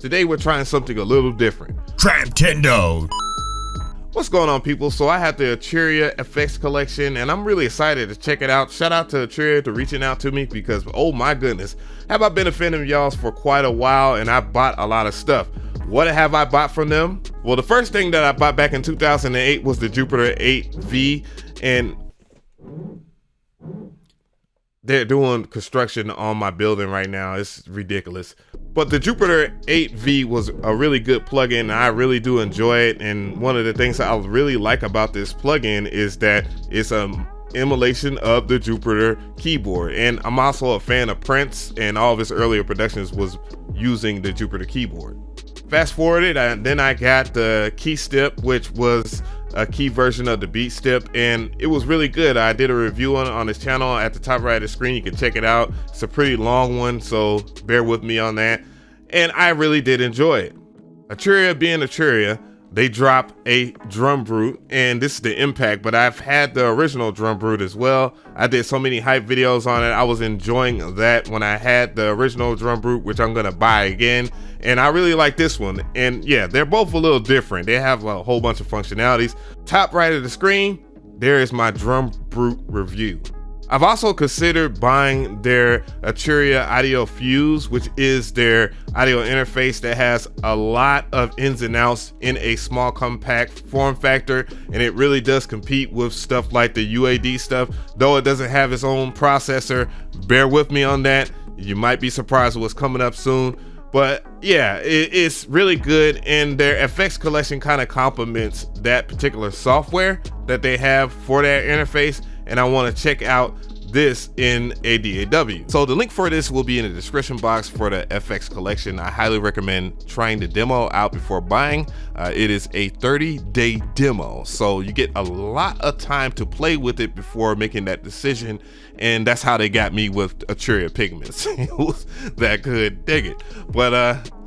Today we're trying something a little different. Traptendo. What's going on, people? So I have the Arturia FX collection and I'm really excited to check it out. Shout out to Arturia for reaching out to me because, oh my goodness, have I been a fan of y'all's for quite a while and I bought a lot of stuff. What have I bought from them? Well, the first thing that I bought back in 2008 was the Jupiter 8V, and they're doing construction on my building right now. It's ridiculous. But the Jupiter 8V was a really good plugin. I really do enjoy it. And one of the things I really like about this plugin is that it's an emulation of the Jupiter keyboard. And I'm also a fan of Prince, and all of his earlier productions was using the Jupiter keyboard. Fast forwarded, then I got the KeyStep, which was a key version of the BeatStep, and it was really good. I did a review on his channel at the top right of the screen. You can check it out. It's a pretty long one, so bear with me on that. And I really did enjoy it. Arturia being Arturia, they dropped a Drum Brute, and this is the Impact, but I've had the original Drum Brute as well. I did so many hype videos on it. I was enjoying that when I had the original Drum Brute, which I'm gonna buy again. And I really like this one. And yeah, they're both a little different. They have a whole bunch of functionalities. Top right of the screen, there is my Drum Brute review. I've also considered buying their Arturia Audio Fuse, which is their audio interface that has a lot of ins and outs in a small compact form factor, and it really does compete with stuff like the UAD stuff. Though it doesn't have its own processor, bear with me on that. You might be surprised what's coming up soon. But yeah, it's really good, and their FX collection kind of complements that particular software that they have for that interface, and I want to check out this in a DAW. So the link for this will be in the description box for the FX collection. I highly recommend trying the demo out before buying. It is a 30-day demo, so you get a lot of time to play with it before making that decision, and that's how they got me with Arturia Pigments. It was that good, dig it. But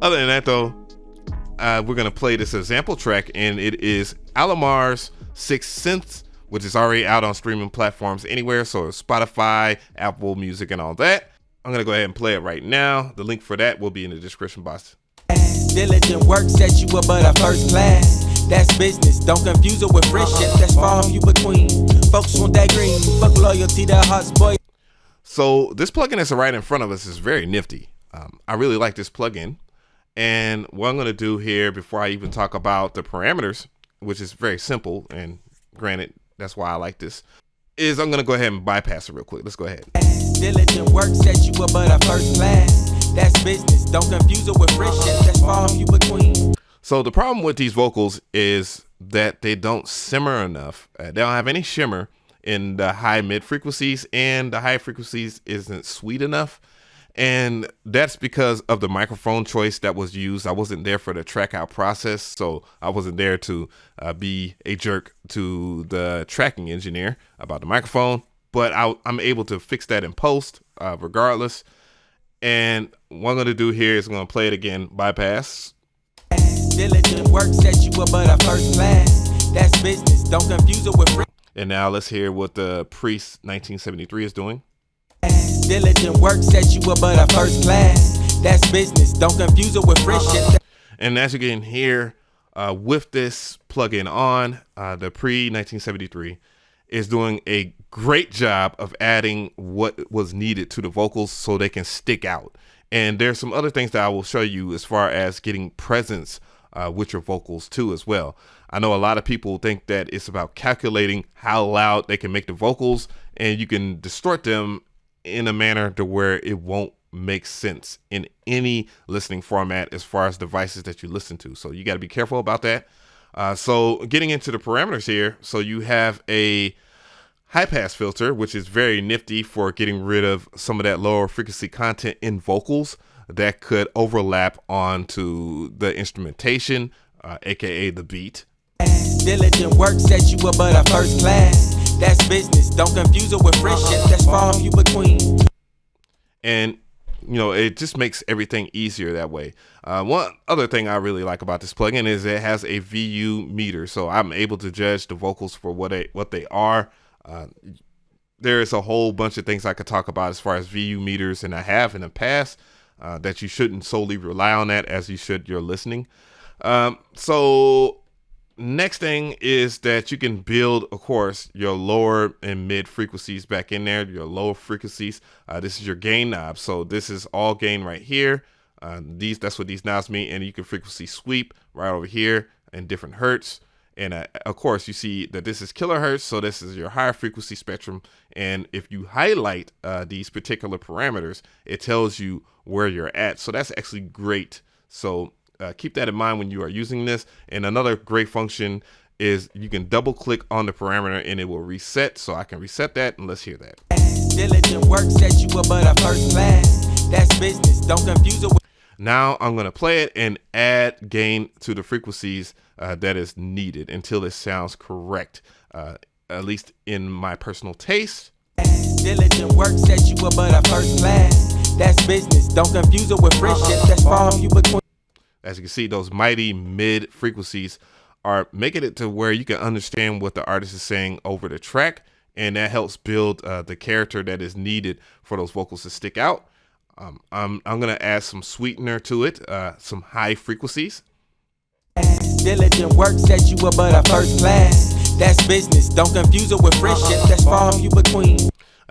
other than that though, we're gonna play this example track, and it is Alamar's 6 Synths, which is already out on streaming platforms anywhere, so Spotify, Apple Music, and all that. I'm gonna go ahead and play it right now. The link for that will be in the description box. Diligent work set you above a first class. That's business, don't confuse it with friendship. That's far from you between. Folks want that green, fuck loyalty, that heart's boy. So this plugin that's right in front of us is very nifty. I really like this plugin. And what I'm gonna do here before I even talk about the parameters, which is very simple, and granted, that's why I like this, is I'm gonna go ahead and bypass it real quick. Let's go ahead. Diligent work set you above a first class. That's business, don't confuse it with friendship. That's far from you between. So the problem with these vocals is that they don't simmer enough. They don't have any shimmer in the high mid frequencies, and the high frequencies isn't sweet enough. And that's because of the microphone choice that was used. I wasn't there for the track out process, so I wasn't there to be a jerk to the tracking engineer about the microphone, but I'm able to fix that in post regardless. And what I'm gonna do here is I'm gonna play it again, bypass. Diligent work set you above a first class. That's business, don't confuse it with friendship. And now let's hear what the Priest 1973 is doing. Diligent work set you above a first class. That's business, don't confuse it with friendship. And as you can hear, with this plugin on, the Pre 1973 is doing a great job of adding what was needed to the vocals so they can stick out. And there's some other things that I will show you as far as getting presence with your vocals too as well. I know a lot of people think that it's about calculating how loud they can make the vocals, and you can distort them in a manner to where it won't make sense in any listening format as far as devices that you listen to. So you got to be careful about that. So getting into the parameters here, so you have a high pass filter, which is very nifty for getting rid of some of that lower frequency content in vocals that could overlap onto the instrumentation, aka the beat. Diligent work set you above a first class. That's business, don't confuse it with friendship. That's far from you between. And you know, it just makes everything easier that way. One other thing I really like about this plugin is it has a VU meter, so I'm able to judge the vocals for what they are. There is a whole bunch of things I could talk about as far as VU meters, and I have in the past. that you shouldn't solely rely on that as you should your listening. So next thing is that you can build, of course, your lower and mid frequencies back in there, your lower frequencies. This is your gain knob. So this is all gain right here. That's what these knobs mean. And you can frequency sweep right over here in different hertz. And of course, you see that this is kilohertz. So this is your higher frequency spectrum. And if you highlight these particular parameters, it tells you where you're at. So that's actually great. So keep that in mind when you are using this. And another great function is you can double click on the parameter and it will reset. So I can reset that, and let's hear that. Diligent work set you above a first class. That's business. Don't confuse it with. Now I'm going to play it and add gain to the frequencies that is needed until it sounds correct, at least in my personal taste. Diligent work set you above a first class. That's business. Don't confuse it with friendship. That's far from you between. As you can see, those mighty mid frequencies are making it to where you can understand what the artist is saying over the track, and that helps build the character that is needed for those vocals to stick out. I'm gonna add some sweetener to it, some high frequencies. Diligent work set you above a first class. That's business. Don't confuse it with friendship. That's far from you between.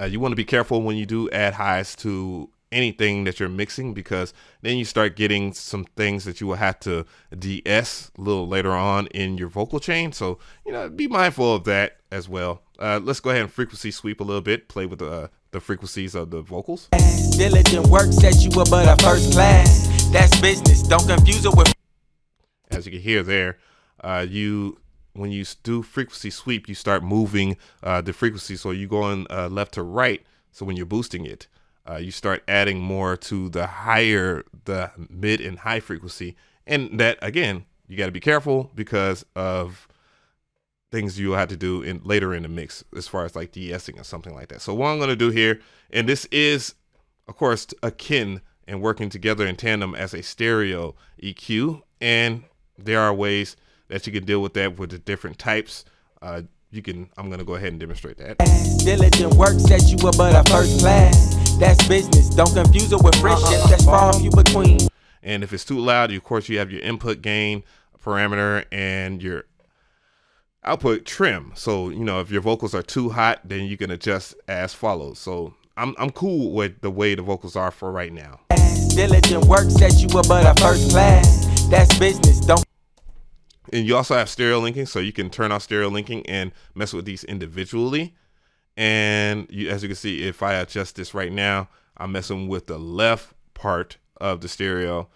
You want to be careful when you do add highs to anything that you're mixing, because then you start getting some things that you will have to de-ess a little later on in your vocal chain. So, be mindful of that as well. Let's go ahead and frequency sweep a little bit, play with the frequencies of the vocals. Diligent work set you above a first class. That's business. Don't confuse it with. As you can hear there, when you do frequency sweep, you start moving the frequency. So you going left to right. So when you're boosting it, you start adding more to the mid and high frequency. And that, again, you got to be careful because of things you'll have to do later in the mix as far as like de-essing or something like that. So what I'm going to do here, and this is, of course, akin and working together in tandem as a stereo EQ. And there are ways that you can deal with that with the different types. I'm going to go ahead and demonstrate that. Diligent work set you above a first class. That's business. Don't confuse it with friendship. That's far from you between. And if it's too loud, of course, you have your input gain parameter and your output trim. So, if your vocals are too hot, then you can adjust as follows. So I'm cool with the way the vocals are for right now. Diligent work set you above a first class. That's business. Don't. And you also have stereo linking, so you can turn off stereo linking and mess with these individually. And as you can see, if I adjust this right now, I'm messing with the left part of the stereo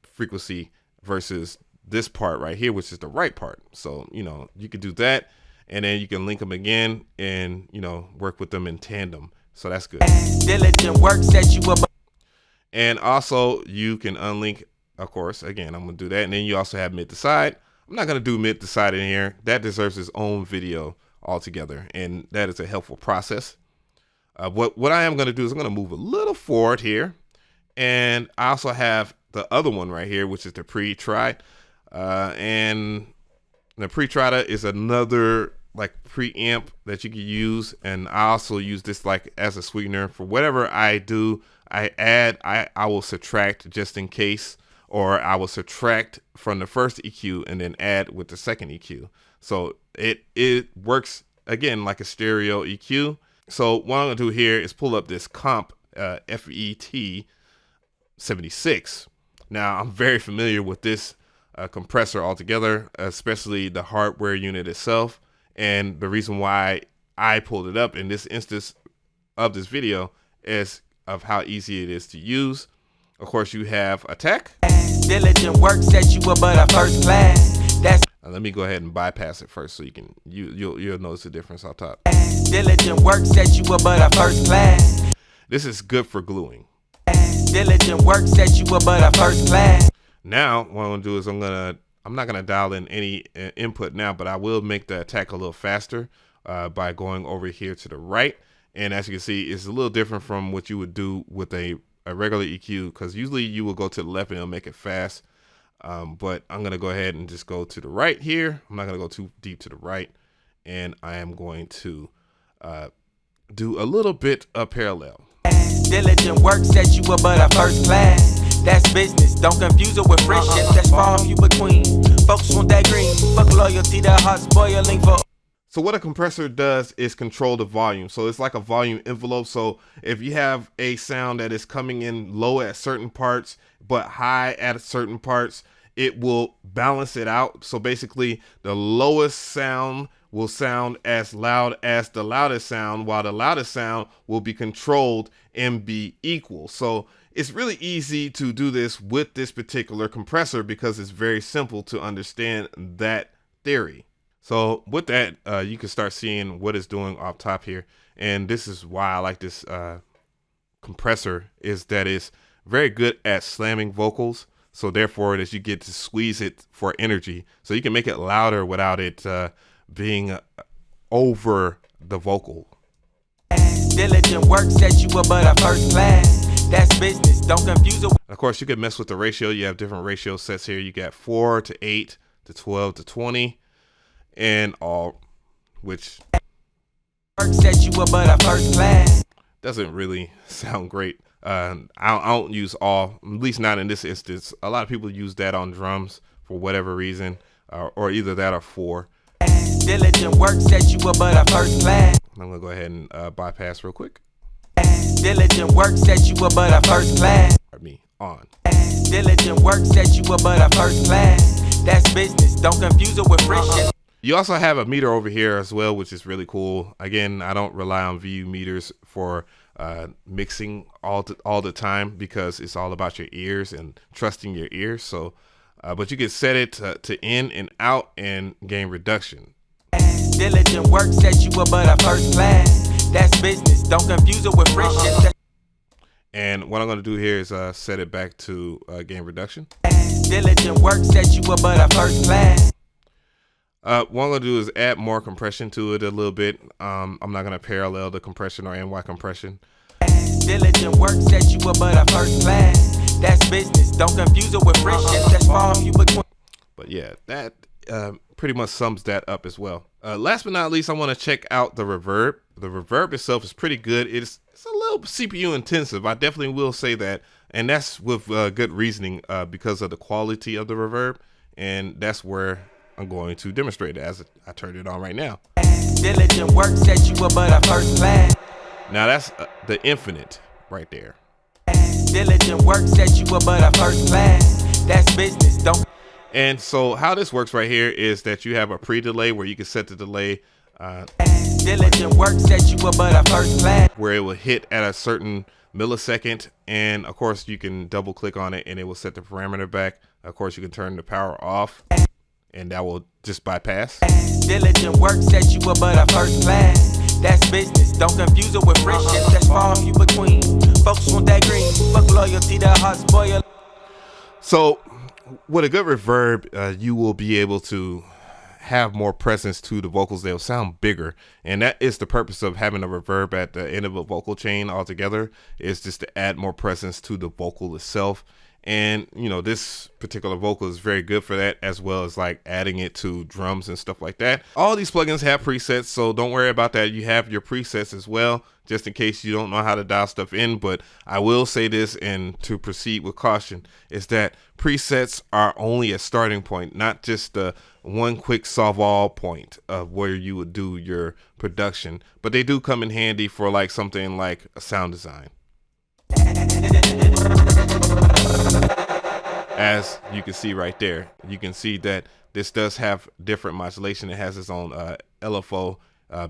frequency versus this part right here, which is the right part. So, you can do that, and then you can link them again and, work with them in tandem. So that's good. Diligent work set you above. And also you can unlink, of course, again, I'm going to do that. And then you also have mid to side. I'm not going to do mid to side in here. That deserves its own video altogether. And that is a helpful process. What I am going to do is I'm going to move a little forward here. And I also have the other one right here, which is the pre-tri. And the pre-trita is another like preamp that you can use. And I also use this like as a sweetener for whatever I do. I will subtract just in case, or I will subtract from the first EQ and then add with the second EQ. So it works again like a stereo EQ. So what I'm gonna do here is pull up this comp FET 76. Now I'm very familiar with this compressor altogether, especially the hardware unit itself. And the reason why I pulled it up in this instance of this video is of how easy it is to use. Of course, you have attack. Diligent work set you above a first class. That's. Let me go ahead and bypass it first, so you'll notice the difference on top. Diligent work set you above a first class. This is good for gluing. Diligent work set you above a first class. Now, what I'm gonna do is I'm not gonna dial in any input now, but I will make the attack a little faster by going over here to the right. And as you can see, it's a little different from what you would do with a regular EQ, because usually you will go to the left and it'll make it fast. But I'm going to go ahead and just go to the right here. I'm not going to go too deep to the right. And I am going to do a little bit of parallel. Diligent work set you above a first class. That's business, don't confuse it with friendship. That's far and few between. Folks want that green, fuck loyalty, the heart's boiling for. So what a compressor does is control the volume. So it's like a volume envelope. So if you have a sound that is coming in low at certain parts, but high at certain parts, it will balance it out. So basically the lowest sound will sound as loud as the loudest sound, while the loudest sound will be controlled and be equal. So it's really easy to do this with this particular compressor because it's very simple to understand that theory. So with that, you can start seeing what it's doing off top here. And this is why I like this compressor, is that it's very good at slamming vocals. So therefore, as you get to squeeze it for energy, so you can make it louder without it being over the vocal. Diligent work set you above a first class. That's business, don't confuse it. Of course, you can mess with the ratio. You have different ratio sets here. You got 4 to 8 to 12 to 20. And all, which set you above a first class. Doesn't really sound great. I don't use all, at least not in this instance. A lot of people use that on drums for whatever reason, or either that or 4. Diligent work set you above a first class. I'm gonna go ahead and bypass real quick. Diligent work set you above a first class. Pardon me, on. Diligent work set you above a first class. That's business, don't confuse it with friendship. You also have a meter over here as well, which is really cool. Again, I don't rely on VU meters for mixing all the time because it's all about your ears and trusting your ears. So, but you can set it to in and out and gain reduction. Diligent work set you above a first class. That's business, don't confuse it with friendship. And what I'm going to do here is set it back to gain reduction. Diligent work set you above a first class. What I'm going to do is add more compression to it a little bit. I'm not going to parallel the compression or NY compression. Diligent work set you above a first class. That's business, don't confuse it with friendship. That's far and few between. But yeah, that pretty much sums that up as well. Last but not least, I want to check out the reverb. The reverb itself is pretty good. It's a little CPU intensive. I definitely will say that. And that's with good reasoning because of the quality of the reverb. And that's where I'm going to demonstrate it as I turn it on right now. Diligent work set you above a first class. Now that's the infinite right there. Diligent work set you above a first class. That's business, don't. And so how this works right here is that you have a pre-delay where you can set the delay diligent work set you above a first class, where it will hit at a certain millisecond. And of course you can double click on it and it will set the parameter back. Of course you can turn the power off and that will just bypass. Diligent work set you above a first class. That's business, don't confuse it with friendship. That's far and few between. Folks want that green, fuck loyalty, the heart's boiling. So with a good reverb, you will be able to have more presence to the vocals. They'll sound bigger, and that is the purpose of having a reverb at the end of a vocal chain altogether, is just to add more presence to the vocal itself. And you know, this particular vocal is very good for that, as well as like adding it to drums and stuff like that. All these plugins have presets, so don't worry about that. You have your presets as well, just in case you don't know how to dial stuff in. But I will say this, and to proceed with caution, is that presets are only a starting point, not just the one quick solve all point of where you would do your production, but they do come in handy for like something like a sound design. As you can see right there, you can see that this does have different modulation. It has its own LFO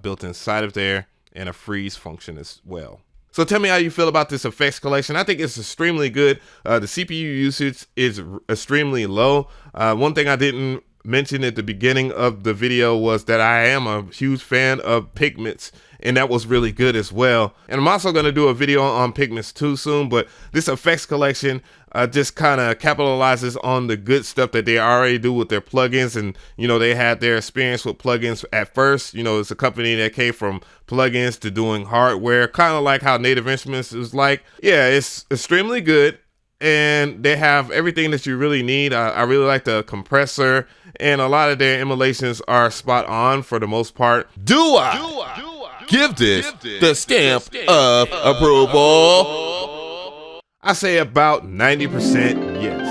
built inside of there, and a freeze function as well. So tell me how you feel about this effects collection. I think it's extremely good. The CPU usage is extremely low. One thing I didn't mention at the beginning of the video was that I am a huge fan of Pigments, and that was really good as well. And I'm also going to do a video on Pigments too soon, but this effects collection just kind of capitalizes on the good stuff that they already do with their plugins. And you know, they had their experience with plugins at first. You know, it's a company that came from plugins to doing hardware, kind of like how Native Instruments is like. Yeah, it's extremely good, and they have everything that you really need. I really like the compressor, and a lot of their emulations are spot on for the most part. Do I give this the stamp of approval? I say about 90% yes.